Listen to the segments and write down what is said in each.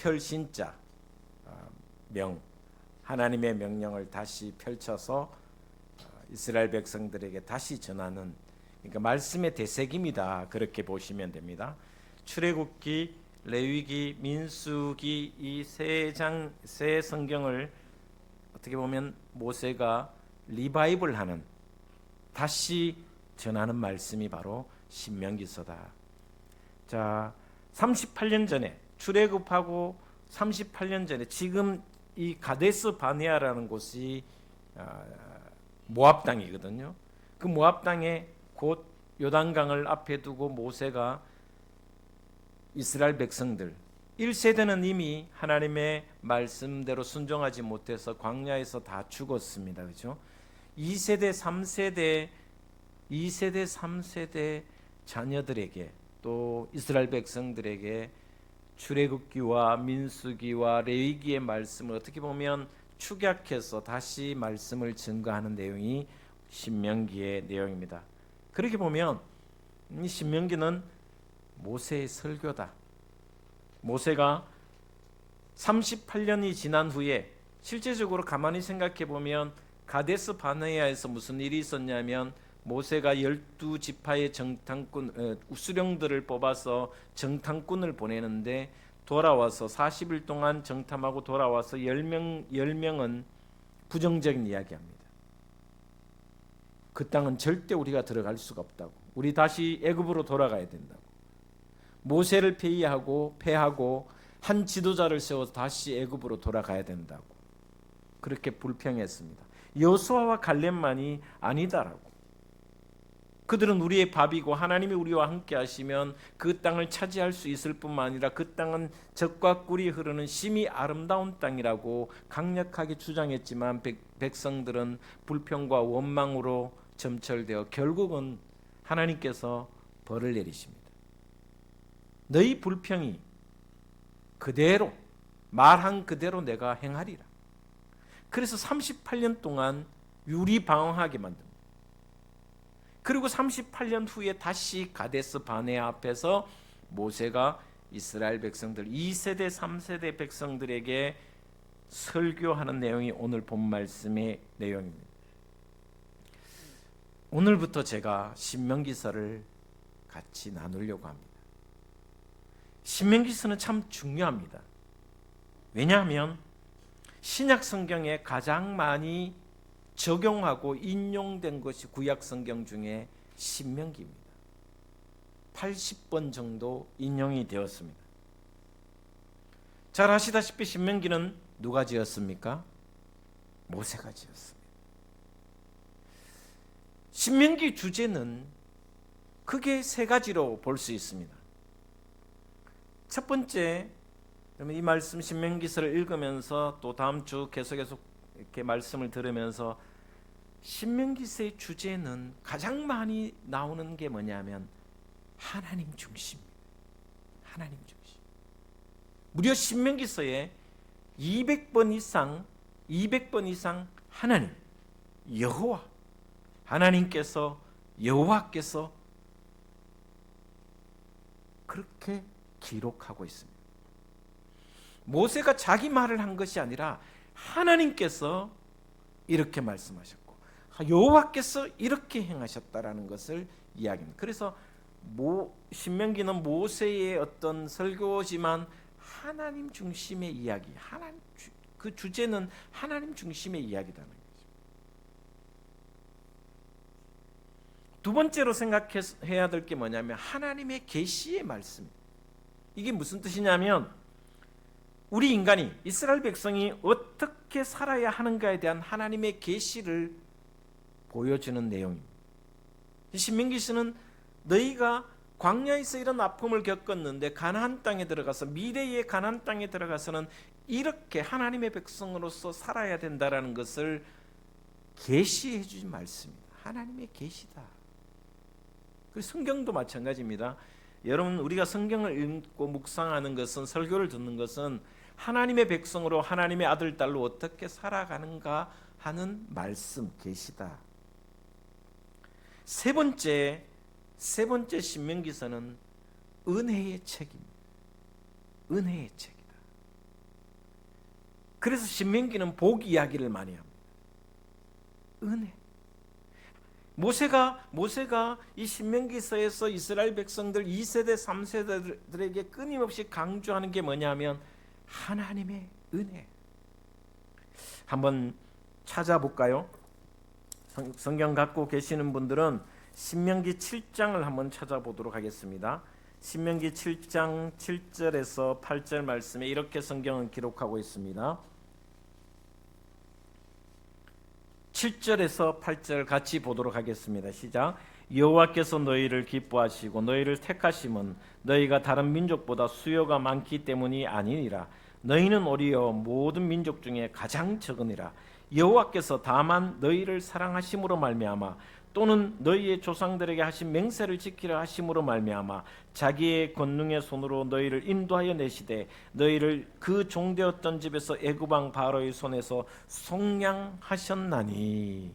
펼신자 하나님의 명령을 다시 펼쳐서 이스라엘 백성들에게 다시 전하는, 그러니까 말씀의 되새김이다, 그렇게 보시면 됩니다. 출애굽기, 레위기, 민수기 이 세 성경을 어떻게 보면 모세가 리바이벌하는, 다시 전하는 말씀이 바로 신명기서다. 자, 38년 전에 출애굽하고 38년 전에 지금 이 가데스 바네아라는 곳이 모압 땅이거든요. 그 모압 땅에 곧 요단강을 앞에 두고 모세가 이스라엘 백성들 1세대는 이미 하나님의 말씀대로 순종하지 못해서 광야에서 다 죽었습니다. 그렇죠? 2세대, 3세대 자녀들에게 또 이스라엘 백성들에게 출애굽기와 민수기와 레위기의 말씀을 어떻게 보면 축약해서 다시 말씀을 증거하는 내용이 신명기의 내용입니다. 그렇게 보면 이 신명기는 모세의 설교다. 모세가 38년이 지난 후에 실제적으로 가만히 생각해 보면 가데스 바네아에서 무슨 일이 있었냐면 모세가 12지파의 정탐꾼 수령들을 뽑아서 정탐꾼을 보내는데 돌아와서 40일 동안 정탐하고 돌아와서 10명은 부정적인 이야기합니다. 그 땅은 절대 우리가 들어갈 수가 없다고. 우리 다시 애굽으로 돌아가야 된다고. 모세를 패하고 한 지도자를 세워서 다시 애굽으로 돌아가야 된다고. 그렇게 불평했습니다. 여호수아와 갈렙만이 아니다라고. 그들은 우리의 밥이고 하나님이 우리와 함께 하시면 그 땅을 차지할 수 있을 뿐만 아니라 그 땅은 젖과 꿀이 흐르는 심히 아름다운 땅이라고 강력하게 주장했지만 백성들은 불평과 원망으로 점철되어 결국은 하나님께서 벌을 내리십니다. 너희 불평이 그대로 말한 그대로 내가 행하리라. 그래서 38년 동안 유리방황하게 만듭니다. 그리고 38년 후에 다시 가데스 바네아 앞에서 모세가 이스라엘 백성들 2세대 3세대 백성들에게 설교하는 내용이 오늘 본 말씀의 내용입니다. 오늘부터 제가 신명기서를 같이 나누려고 합니다. 신명기서는 참 중요합니다. 왜냐하면 신약 성경에 가장 많이 적용하고 인용된 것이 구약 성경 중에 신명기입니다. 80번 정도 인용이 되었습니다. 잘 아시다시피 신명기는 누가 지었습니까? 모세가 지었습니다. 신명기 주제는 크게 세 가지로 볼 수 있습니다. 첫 번째, 이 말씀 신명기서를 읽으면서 또 다음 주 계속 이렇게 말씀을 들으면서 신명기서의 주제는 가장 많이 나오는 게 뭐냐면 하나님 중심입니다. 하나님 중심. 무려 신명기서에 200번 이상 하나님, 여호와, 하나님께서, 여호와께서 그렇게 기록하고 있습니다. 모세가 자기 말을 한 것이 아니라 하나님께서 이렇게 말씀하셨고 여호와께서 이렇게 행하셨다라는 것을 이야기합니다. 그래서 신명기는 모세의 어떤 설교지만 하나님 중심의 이야기, 그 주제는 하나님 중심의 이야기라는 거죠. 두 번째로 생각해야 될 게 뭐냐면 하나님의 계시의 말씀. 이게 무슨 뜻이냐면 우리 인간이, 이스라엘 백성이 어떻게 살아야 하는가에 대한 하나님의 계시를 보여주는 내용입니다. 신명기서는 너희가 광야에서 이런 아픔을 겪었는데 가나안 땅에 들어가서, 미래의 가나안 땅에 들어가서는 이렇게 하나님의 백성으로서 살아야 된다라는 것을 계시해 주신 말씀입니다. 하나님의 계시다. 그 성경도 마찬가지입니다. 여러분, 우리가 성경을 읽고 묵상하는 것은, 설교를 듣는 것은 하나님의 백성으로 하나님의 아들 딸로 어떻게 살아가는가 하는 말씀, 계시다. 세 번째 신명기서는 은혜의 책입니다. 은혜의 책이다. 그래서 신명기는 복 이야기를 많이 합니다. 은혜. 모세가 이 신명기서에서 이스라엘 백성들 2세대 3세대들에게 끊임없이 강조하는 게 뭐냐면 하나님의 은혜. 한번 찾아볼까요? 성경 갖고 계시는 분들은 신명기 7장을 한번 찾아보도록 하겠습니다. 신명기 7장 7절에서 8절 말씀에 이렇게 성경은 기록하고 있습니다. 7절에서 8절 같이 보도록 하겠습니다. 시작. 여호와께서 너희를 기뻐하시고 너희를 택하심은 너희가 다른 민족보다 수요가 많기 때문이 아니니라. 너희는 오히려 모든 민족 중에 가장 적으니라. 여호와께서 다만 너희를 사랑하심으로 말미암아 또는 너희의 조상들에게 하신 맹세를 지키려 하심으로 말미암아 자기의 권능의 손으로 너희를 인도하여 내시되 너희를 그 종되었던 집에서 애굽 왕 바로의 손에서 속량하셨나니.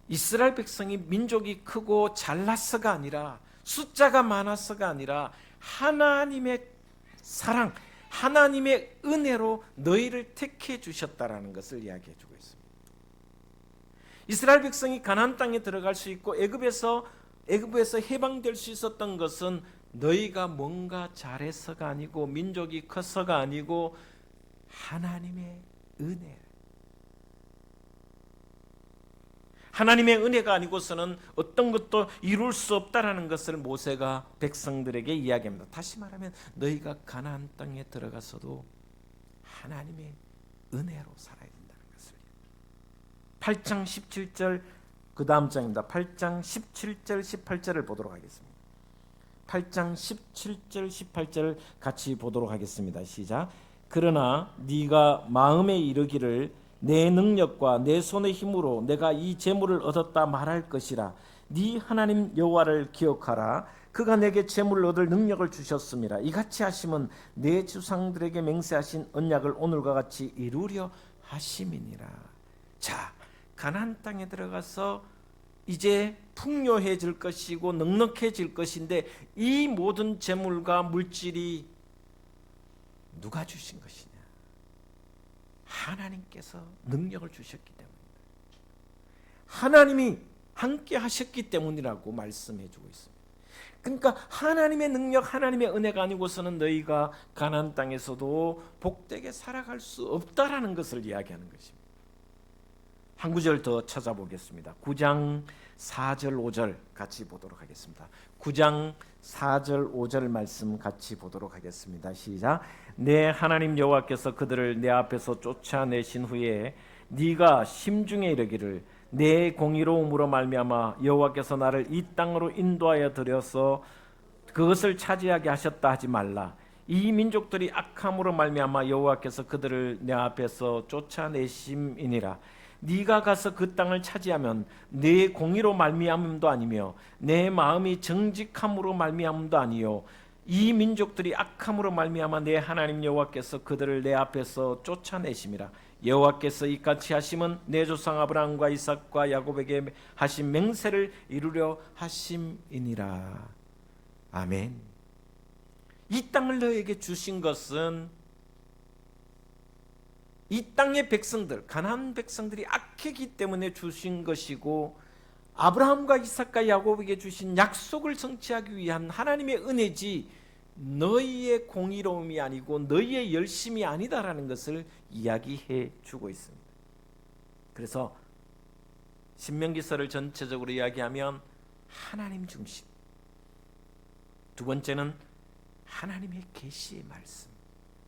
이스라엘 백성이 민족이 크고 잘났어가 아니라 숫자가 많았어가 아니라 하나님의 사랑, 하나님의 은혜로 너희를 택해 주셨다라는 것을 이야기해 주고 있습니다. 이스라엘 백성이 가나안 땅에 들어갈 수 있고 애굽에서 해방될 수 있었던 것은 너희가 뭔가 잘해서가 아니고 민족이 커서가 아니고 하나님의 은혜. 하나님의 은혜가 아니고서는 어떤 것도 이룰 수 없다라는 것을 모세가 백성들에게 이야기합니다. 다시 말하면 너희가 가나안 땅에 들어가서도 하나님의 은혜로 살아야 된다는 것을. 8장 17절 그 다음 장입니다. 8장 17절 18절을 보도록 하겠습니다. 8장 17절 18절 같이 보도록 하겠습니다. 시작. 그러나 네가 마음에 이르기를 내 능력과 내 손의 힘으로 내가 이 재물을 얻었다 말할 것이라. 네 하나님 여호와를 기억하라. 그가 내게 재물을 얻을 능력을 주셨음이라. 이같이 하심은 내 조상들에게 맹세하신 언약을 오늘과 같이 이루려 하심이니라. 자, 가나안 땅에 들어가서 이제 풍요해질 것이고 넉넉해질 것인데 이 모든 재물과 물질이 누가 주신 것이냐? 하나님께서 능력을 주셨기 때문입니다. 하나님이 함께 하셨기 때문이라고 말씀해 주고 있습니다. 그러니까 하나님의 능력, 하나님의 은혜가 아니고서는 너희가 가나안 땅에서도 복되게 살아갈 수 없다라는 것을 이야기하는 것입니다. 한 구절 더 찾아보겠습니다. 9장 4절 5절 같이 보도록 하겠습니다. 9장 4절 5절 말씀 같이 보도록 하겠습니다. 시작. 내 하나님 여호와께서 그들을 내 앞에서 쫓아내신 후에 네가 심중에 이르기를 내 공의로움으로 말미암아 여호와께서 나를 이 땅으로 인도하여 들여서 그것을 차지하게 하셨다 하지 말라. 이 민족들이 악함으로 말미암아 여호와께서 그들을 내 앞에서 쫓아내심이니라. 네가 가서 그 땅을 차지하면 내 공의로 말미암음도 아니며 내 마음이 정직함으로 말미암음도 아니요 이 민족들이 악함으로 말미암아 내 하나님 여호와께서 그들을 내 앞에서 쫓아내심이라. 여호와께서 이같이 하심은 내 조상 아브라함과 이삭과 야곱에게 하신 맹세를 이루려 하심이니라. 아멘. 이 땅을 너에게 주신 것은 이 땅의 백성들, 가나안 백성들이 악했기 때문에 주신 것이고 아브라함과 이삭과 야곱에게 주신 약속을 성취하기 위한 하나님의 은혜지 너희의 공의로움이 아니고 너희의 열심이 아니다라는 것을 이야기해 주고 있습니다. 그래서 신명기서를 전체적으로 이야기하면 하나님 중심, 두 번째는 하나님의 계시의 말씀,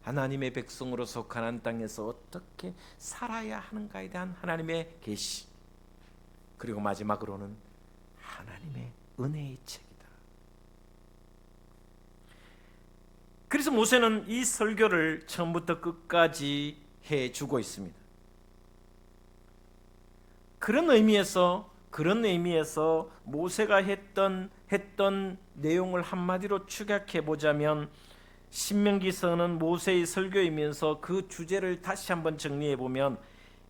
하나님의 백성으로서 가나안 땅에서 어떻게 살아야 하는가에 대한 하나님의 계시, 그리고 마지막으로는 하나님의 은혜의 책이다. 그래서 모세는 이 설교를 처음부터 끝까지 해주고 있습니다. 그런 의미에서 모세가 했던 내용을 한마디로 축약해 보자면 신명기서는 모세의 설교이면서 그 주제를 다시 한번 정리해 보면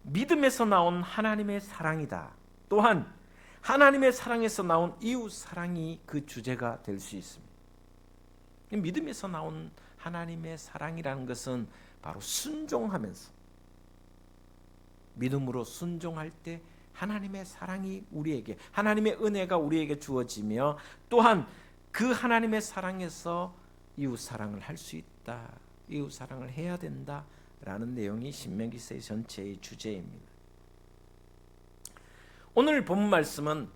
믿음에서 나온 하나님의 사랑이다. 또한 하나님의 사랑에서 나온 이웃 사랑이 그 주제가 될 수 있습니다. 믿음에서 나온 하나님의 사랑이라는 것은 바로 순종하면서, 믿음으로 순종할 때 하나님의 사랑이 우리에게, 하나님의 은혜가 우리에게 주어지며, 또한 그 하나님의 사랑에서 이웃 사랑을 할 수 있다, 이웃 사랑을 해야 된다라는 내용이 신명기서 전체의 주제입니다. 오늘 본 말씀은,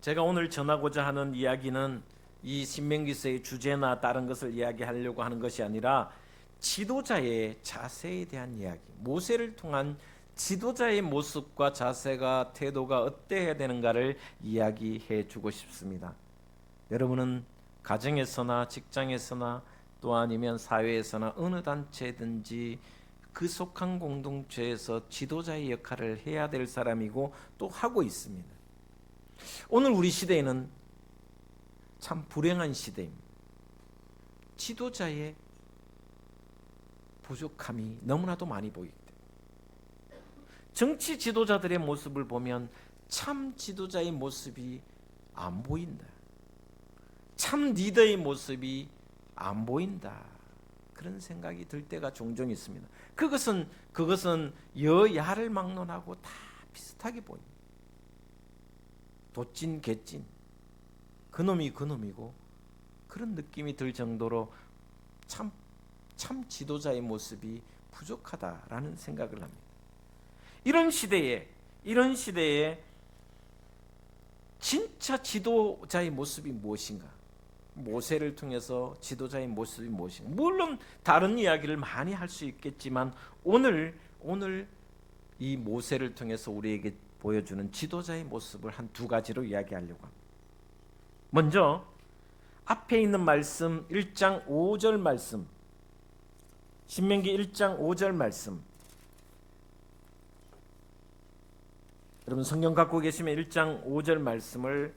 제가 오늘 전하고자 하는 이야기는 이 신명기서의 주제나 다른 것을 이야기하려고 하는 것이 아니라 지도자의 자세에 대한 이야기, 모세를 통한 지도자의 모습과 자세가, 태도가 어때야 되는가를 이야기해 주고 싶습니다. 여러분은 가정에서나 직장에서나 또 아니면 사회에서나 어느 단체든지 그 속한 공동체에서 지도자의 역할을 해야 될 사람이고 또 하고 있습니다. 오늘 우리 시대에는 참 불행한 시대입니다. 지도자의 부족함이 너무나도 많이 보이기 때문에 정치 지도자들의 모습을 보면 참 지도자의 모습이 안 보인다, 참 리더의 모습이 안 보인다, 그런 생각이 들 때가 종종 있습니다. 그것은 여야를 막론하고 다 비슷하게 보입니다. 도찐 개찐, 그놈이 그놈이고, 그런 느낌이 들 정도로 참 지도자의 모습이 부족하다라는 생각을 합니다. 이런 시대에 진짜 지도자의 모습이 무엇인가? 모세를 통해서 지도자의 모습이 무엇인가? 물론 다른 이야기를 많이 할 수 있겠지만 오늘 이 모세를 통해서 우리에게 보여주는 지도자의 모습을 한 두 가지로 이야기하려고 합니다. 먼저 앞에 있는 말씀 1장 5절 말씀, 신명기 1장 5절 말씀, 여러분 성경 갖고 계시면 1장 5절 말씀을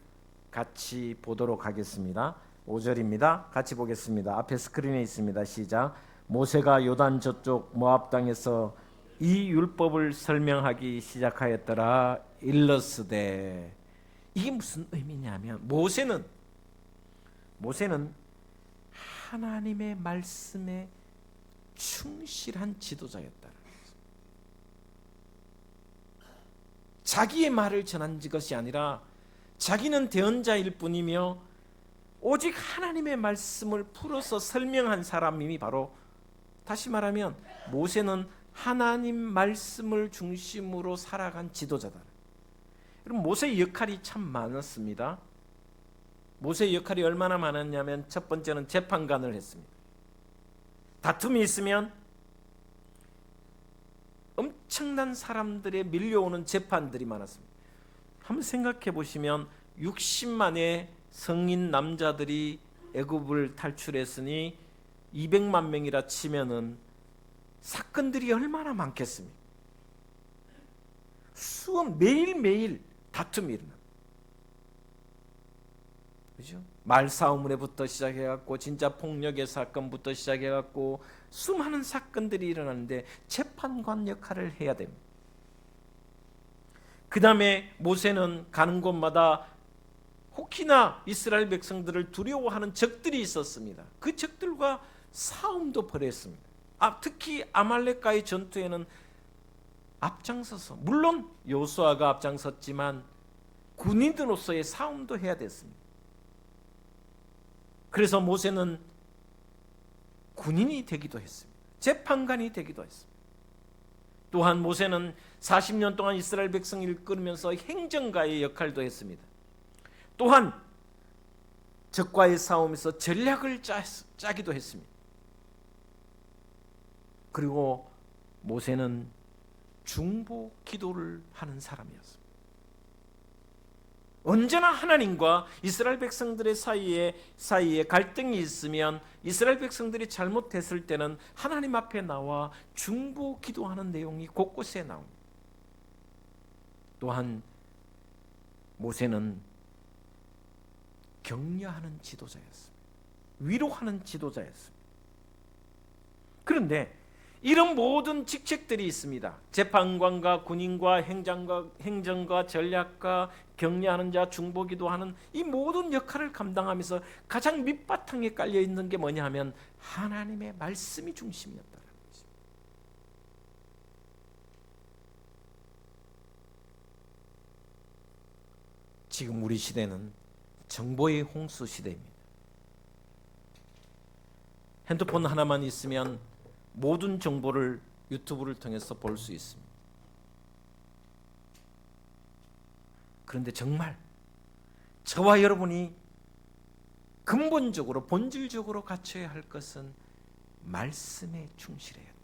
같이 보도록 하겠습니다. 5절입니다. 같이 보겠습니다. 앞에 스크린에 있습니다. 시작. 모세가 요단 저쪽 모압 땅에서 이 율법을 설명하기 시작하였더라. 일러스되. 이게 무슨 의미냐면 모세는 하나님의 말씀에 충실한 지도자였다. 자기의 말을 전한 것이 아니라 자기는 대언자일 뿐이며 오직 하나님의 말씀을 풀어서 설명한 사람이 바로, 다시 말하면 모세는 하나님 말씀을 중심으로 살아간 지도자다. 여러분, 모세의 역할이 참 많았습니다. 모세의 역할이 얼마나 많았냐면 첫 번째는 재판관을 했습니다. 다툼이 있으면 엄청난 사람들의 밀려오는 재판들이 많았습니다. 한번 생각해 보시면 60만의 성인 남자들이 애굽을 탈출했으니 200만 명이라 치면은 사건들이 얼마나 많겠습니까? 매일매일 다툼이 일어납니다. 그죠? 말싸움으로부터 시작해갖고 진짜 폭력의 사건부터 시작해갖고 수많은 사건들이 일어나는데 재판관 역할을 해야 됩니다. 그 다음에 모세는 가는 곳마다 혹시나 이스라엘 백성들을 두려워하는 적들이 있었습니다. 그 적들과 싸움도 벌였습니다. 특히 아말렉과의 전투에는 앞장서서, 물론 여호수아가 앞장섰지만 군인으로서의 싸움도 해야 됐습니다. 그래서 모세는 군인이 되기도 했습니다. 재판관이 되기도 했습니다. 또한 모세는 40년 동안 이스라엘 백성을 이끌면서 행정가의 역할도 했습니다. 또한 적과의 싸움에서 전략을 짜기도 했습니다. 그리고 모세는 중보 기도를 하는 사람이었습니다. 언제나 하나님과 이스라엘 백성들의 사이에 갈등이 있으면, 이스라엘 백성들이 잘못했을 때는 하나님 앞에 나와 중보 기도하는 내용이 곳곳에 나옵니다. 또한 모세는 격려하는 지도자였습니다. 위로하는 지도자였습니다. 그런데 이런 모든 직책들이 있습니다. 재판관과 군인과 행정가, 전략가, 격려하는 자, 중보기도하는 이 모든 역할을 감당하면서 가장 밑바탕에 깔려 있는 게 뭐냐 하면 하나님의 말씀이 중심이었다는 것입니다. 지금 우리 시대는 정보의 홍수 시대입니다. 핸드폰 하나만 있으면 모든 정보를 유튜브를 통해서 볼 수 있습니다. 그런데 정말 저와 여러분이 근본적으로 본질적으로 갖춰야 할 것은 말씀에 충실해야 합니다.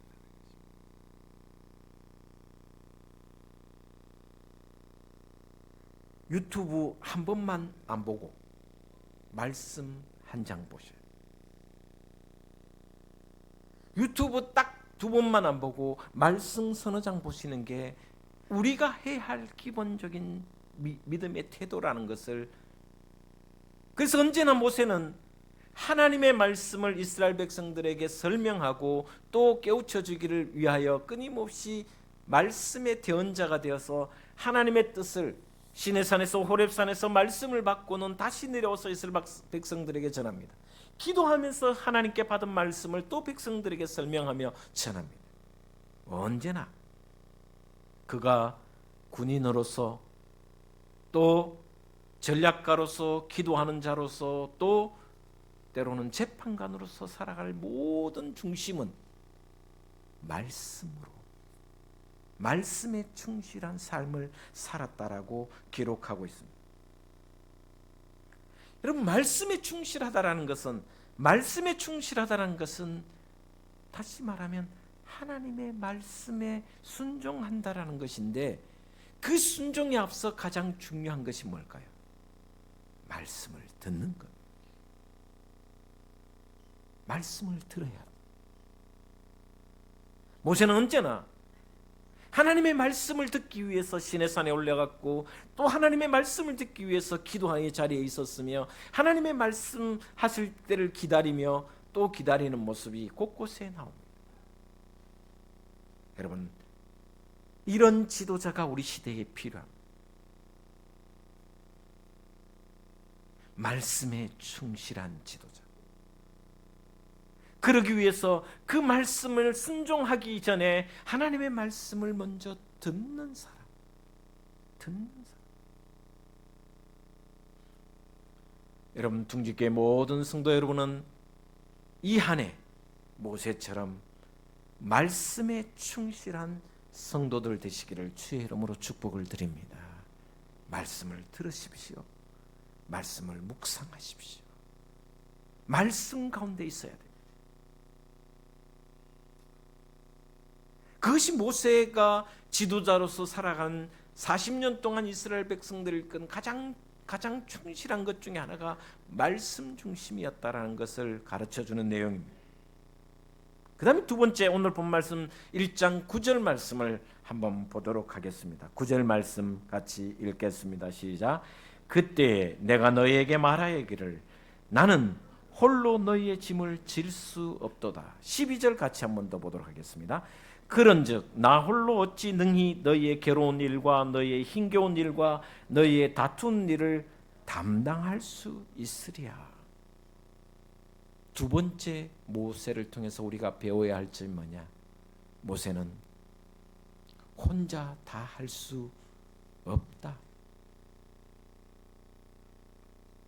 유튜브 한 번만 안 보고 말씀 한 장 보셔요. 유튜브 딱 두 번만 안 보고 말씀 서너 장 보시는 게 우리가 해야 할 기본적인 믿음의 태도라는 것을, 그래서 언제나 모세는 하나님의 말씀을 이스라엘 백성들에게 설명하고 또 깨우쳐 주기를 위하여 끊임없이 말씀의 대언자가 되어서 하나님의 뜻을 시내산에서 호렙산에서 말씀을 받고는 다시 내려와서 이스라엘 백성들에게 전합니다. 기도하면서 하나님께 받은 말씀을 또 백성들에게 설명하며 전합니다. 언제나 그가 군인으로서 또 전략가로서 기도하는 자로서 또 때로는 재판관으로서 살아갈 모든 중심은 말씀으로, 말씀에 충실한 삶을 살았다라고 기록하고 있습니다. 여러분, 말씀에 충실하다라는 것은 다시 말하면 하나님의 말씀에 순종한다라는 것인데, 그 순종에 앞서 가장 중요한 것이 뭘까요? 말씀을 듣는 것. 말씀을 들어야 합니다. 모세는 언제나 하나님의 말씀을 듣기 위해서 시내산에 올라갔고 또 하나님의 말씀을 듣기 위해서 기도의 자리에 있었으며 하나님의 말씀하실 때를 기다리며 또 기다리는 모습이 곳곳에 나옵니다. 여러분, 이런 지도자가 우리 시대에 필요합니다. 말씀에 충실한 지도자. 그러기 위해서 그 말씀을 순종하기 전에 하나님의 말씀을 먼저 듣는 사람. 여러분, 둥지교회 모든 성도 여러분은 이 한 해 모세처럼 말씀에 충실한 성도들 되시기를 주의 이름으로 축복을 드립니다. 말씀을 들으십시오. 말씀을 묵상하십시오. 말씀 가운데 있어야 돼요. 그것이 모세가 지도자로서 살아간 40년 동안 이스라엘 백성들을 이끈 가장 충실한 것 중에 하나가 말씀 중심이었다라는 것을 가르쳐주는 내용입니다. 그 다음에 두 번째, 오늘 본 말씀 1장 9절 말씀을 한번 보도록 하겠습니다. 9절 말씀 같이 읽겠습니다. 시작. 그때 내가 너희에게 말하기를 나는 홀로 너희의 짐을 질 수 없도다. 12절 같이 한번 더 보도록 하겠습니다. 그런즉 나 홀로 어찌 능히 너희의 괴로운 일과 너희의 힘겨운 일과 너희의 다툰 일을 담당할 수 있으랴. 두 번째 모세를 통해서 우리가 배워야 할 점이 뭐냐? 모세는 혼자 다 할 수 없다.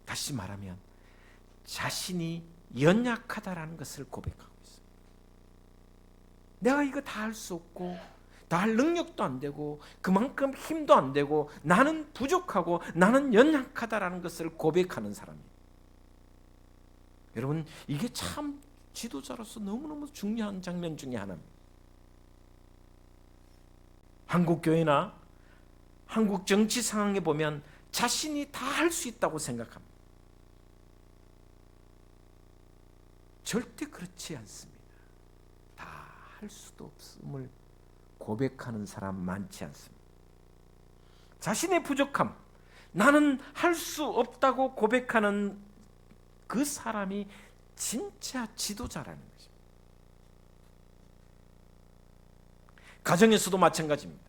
다시 말하면 자신이 연약하다라는 것을 고백하고 있습니다. 내가 이거 다 할 수 없고 다 할 능력도 안 되고 그만큼 힘도 안 되고 나는 부족하고 나는 연약하다라는 것을 고백하는 사람이에요. 여러분, 이게 참 지도자로서 너무너무 중요한 장면 중에 하나입니다. 한국 교회나 한국 정치 상황에 보면 자신이 다 할 수 있다고 생각합니다. 절대 그렇지 않습니다. 다 할 수도 없음을 고백하는 사람 많지 않습니다. 자신의 부족함, 나는 할 수 없다고 고백하는 그 사람이 진짜 지도자라는 것입니다. 가정에서도 마찬가지입니다.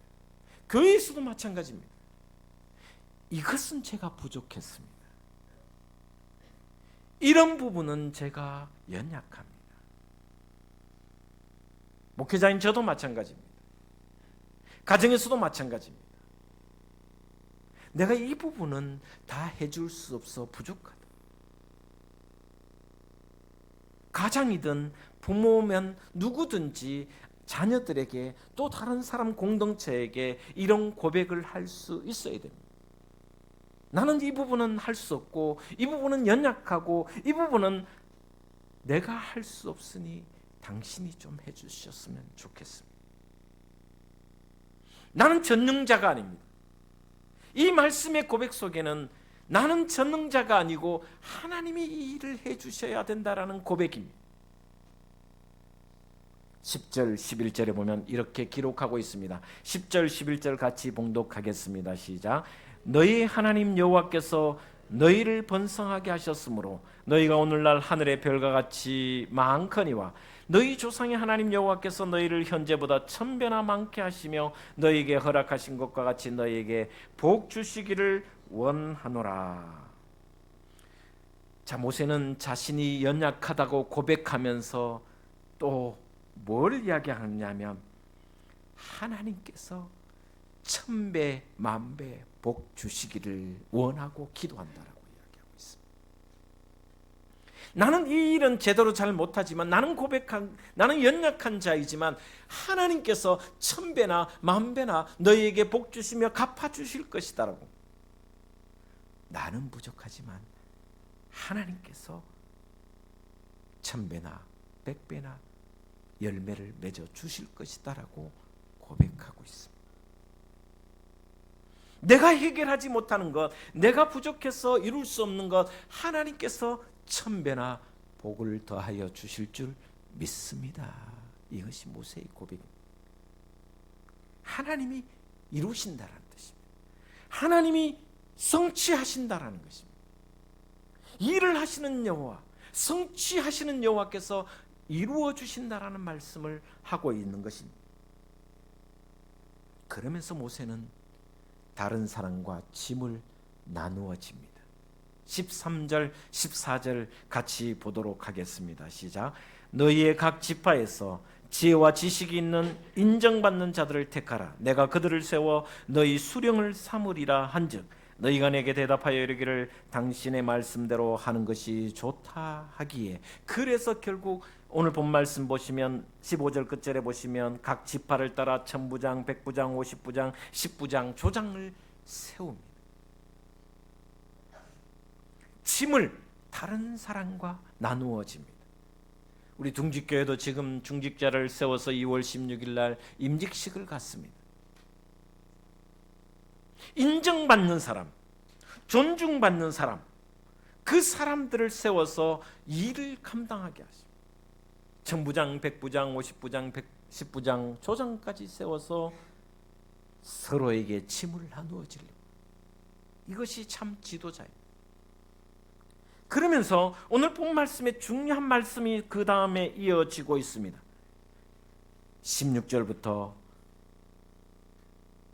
교회에서도 마찬가지입니다. 이것은 제가 부족했습니다. 이런 부분은 제가 연약합니다. 목회자인 저도 마찬가지입니다. 가정에서도 마찬가지입니다. 내가 이 부분은 다 해줄 수 없어 부족하다. 가장이든 부모면 누구든지 자녀들에게 또 다른 사람 공동체에게 이런 고백을 할 수 있어야 됩니다. 나는 이 부분은 할 수 없고 이 부분은 연약하고 이 부분은 내가 할 수 없으니 당신이 좀 해주셨으면 좋겠습니다. 나는 전능자가 아닙니다. 이 말씀의 고백 속에는 나는 전능자가 아니고 하나님이 이 일을 해주셔야 된다라는 고백입니다. 10절 11절에 보면 이렇게 기록하고 있습니다. 10절 11절 같이 봉독하겠습니다. 시작. 너희 하나님 여호와께서 너희를 번성하게 하셨으므로 너희가 오늘날 하늘의 별과 같이 많거니와 너희 조상의 하나님 여호와께서 너희를 현재보다 1000배나 많게 하시며 너희에게 허락하신 것과 같이 너희에게 복 주시기를 원하노라. 자, 모세는 자신이 연약하다고 고백하면서 또 뭘 이야기하냐면 하나님께서 1000배 만배 복 주시기를 원하고 기도한다라고 이야기하고 있습니다. 나는 이 일은 제대로 잘 못하지만 나는 연약한 자이지만 하나님께서 1000배나 만배나 너희에게 복 주시며 갚아 주실 것이다라고. 나는 부족하지만 하나님께서 1000배나 100배나 열매를 맺어 주실 것이다라고 고백하고 있습니다. 내가 해결하지 못하는 것, 내가 부족해서 이룰 수 없는 것, 하나님께서 1000배나 복을 더하여 주실 줄 믿습니다. 이것이 모세의 고백입니다. 하나님이 이루신다라는 뜻입니다. 하나님이 성취하신다라는 것입니다. 일을 하시는 여호와, 성취하시는 여호와께서 이루어 주신다라는 말씀을 하고 있는 것입니다. 그러면서 모세는 다른 사람과 짐을 나누어 집니다. 13절 14절 같이 보도록 하겠습니다. 시작. 너희의 각 지파에서 지혜와 지식이 있는 인정받는 자들을 택하라. 내가 그들을 세워 너희 수령을 삼으리라 한즉 너희가 내게 대답하여 이르기를 당신의 말씀대로 하는 것이 좋다 하기에. 그래서 결국 오늘 본 말씀 보시면 15절 끝절에 보시면 각 지파를 따라 1000부장, 100부장, 50부장, 10부장 조장을 세웁니다. 짐을 다른 사람과 나누어집니다. 우리 둥직교회도 지금 중직자를 세워서 2월 16일 날 임직식을 갖습니다. 인정받는 사람, 존중받는 사람, 그 사람들을 세워서 일을 감당하게 하십니다. 1000부장, 100부장, 50부장, 110부장, 조장까지 세워서 서로에게 짐을 나누어 주려고. 이것이 참 지도자입니다. 그러면서 오늘 본 말씀에 중요한 말씀이 그 다음에 이어지고 있습니다. 16절부터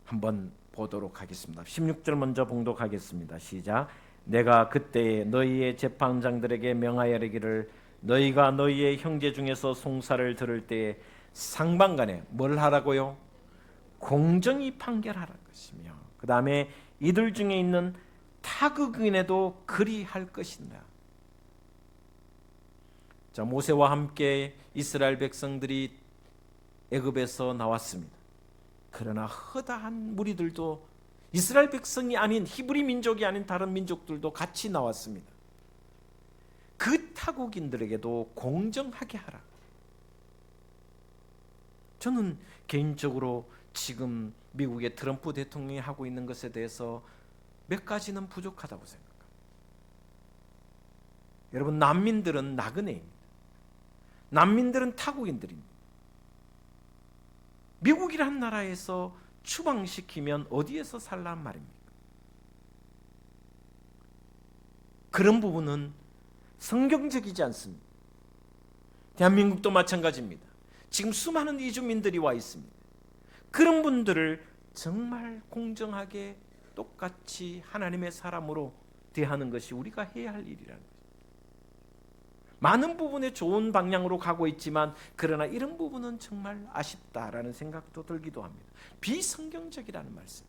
한번 보도록 하겠습니다. 16절 먼저 봉독하겠습니다. 시작. 내가 그때에 너희의 재판장들에게 명하여 이르기를 너희가 너희의 형제 중에서 송사를 들을 때에 상방간에 뭘 하라고요? 공정히 판결하라는 것이며 그 다음에 이들 중에 있는 타국인에도 그리할 것이다. 자, 모세와 함께 이스라엘 백성들이 애굽에서 나왔습니다. 그러나 허다한 무리들도 이스라엘 백성이 아닌 히브리 민족이 아닌 다른 민족들도 같이 나왔습니다. 그 타국인들에게도 공정하게 하라. 저는 개인적으로 지금 미국의 트럼프 대통령이 하고 있는 것에 대해서 몇 가지는 부족하다고 생각합니다. 여러분, 난민들은 나그네입니다. 난민들은 타국인들입니다. 미국이라는 나라에서 추방시키면 어디에서 살란 말입니까? 그런 부분은 성경적이지 않습니다. 대한민국도 마찬가지입니다. 지금 수많은 이주민들이 와 있습니다. 그런 분들을 정말 공정하게 똑같이 하나님의 사람으로 대하는 것이 우리가 해야 할 일이라는 거죠. 많은 부분에 좋은 방향으로 가고 있지만 그러나 이런 부분은 정말 아쉽다라는 생각도 들기도 합니다. 비성경적이라는 말씀.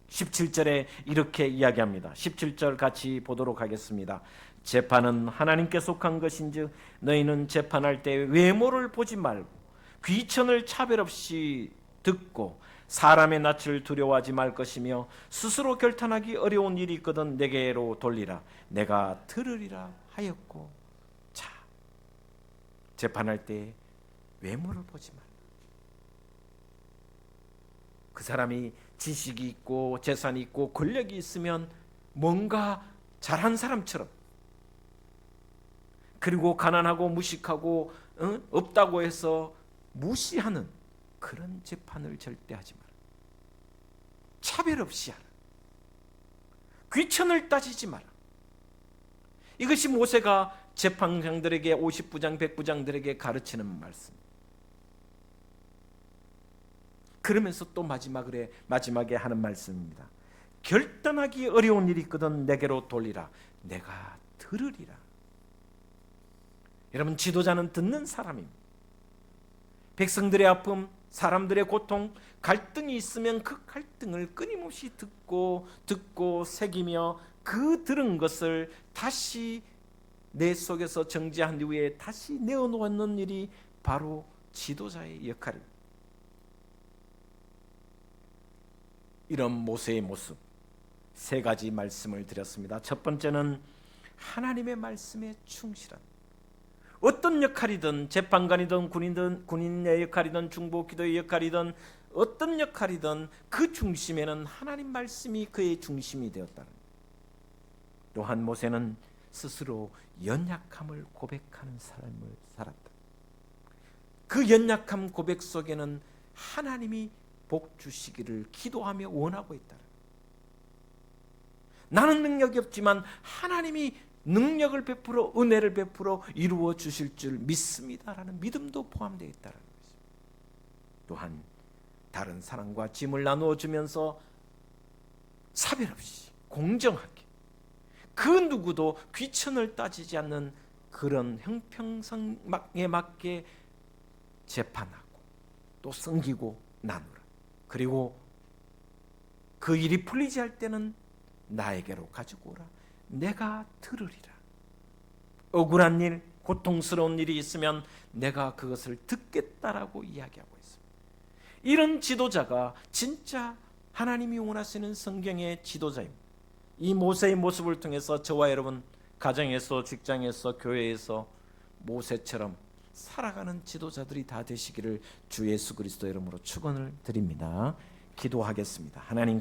17절에 이렇게 이야기합니다. 17절 같이 보도록 하겠습니다. 재판은 하나님께 속한 것인즉 너희는 재판할 때 외모를 보지 말고 귀천을 차별 없이 듣고 사람의 낯을 두려워하지 말 것이며 스스로 결단하기 어려운 일이 있거든 내게로 돌리라. 내가 들으리라 하였고. 자, 재판할 때 외모를 보지 말라. 그 사람이 지식이 있고 재산이 있고 권력이 있으면 뭔가 잘한 사람처럼, 그리고 가난하고 무식하고 없다고 해서 무시하는 그런 재판을 절대 하지 마라. 차별 없이 하라. 귀천을 따지지 마라. 이것이 모세가 재판장들에게 50부장 100부장들에게 가르치는 말씀. 그러면서 또 마지막에 하는 말씀입니다. 결단하기 어려운 일이 있거든 내게로 돌리라. 내가 들으리라. 여러분, 지도자는 듣는 사람입니다. 백성들의 아픔, 사람들의 고통, 갈등이 있으면 그 갈등을 끊임없이 듣고 새기며 그 들은 것을 다시 내 속에서 정지한 이후에 다시 내어놓는 일이 바로 지도자의 역할입니다. 이런 모세의 모습, 세 가지 말씀을 드렸습니다. 첫 번째는 하나님의 말씀에 충실한, 어떤 역할이든 재판관이든 군인의 역할이든 중보기도의 역할이든 어떤 역할이든 그 중심에는 하나님 말씀이 그의 중심이 되었다는 거예요. 또한 모세는 스스로 연약함을 고백하는 삶을 살았다. 그 연약함 고백 속에는 하나님이 복 주시기를 기도하며 원하고 있다. 나는 능력이 없지만 하나님이 능력을 베풀어 은혜를 베풀어 이루어 주실 줄 믿습니다라는 믿음도 포함되어 있다는 것입니다. 또한 다른 사람과 짐을 나누어 주면서 차별 없이 공정하게 그 누구도 귀천을 따지지 않는 그런 형평성에 맞게 재판하고 또 섬기고 나누라. 그리고 그 일이 풀리지 할 때는 나에게로 가지고 오라. 내가 들으리라. 억울한 일, 고통스러운 일이 있으면 내가 그것을 듣겠다라고 이야기하고 있습니다. 이런 지도자가 진짜 하나님이 원하시는 성경의 지도자입니다. 이 모세의 모습을 통해서 저와 여러분 가정에서, 직장에서, 교회에서 모세처럼 살아가는 지도자들이 다 되시기를 주 예수 그리스도 이름으로 축원을 드립니다. 기도하겠습니다. 하나님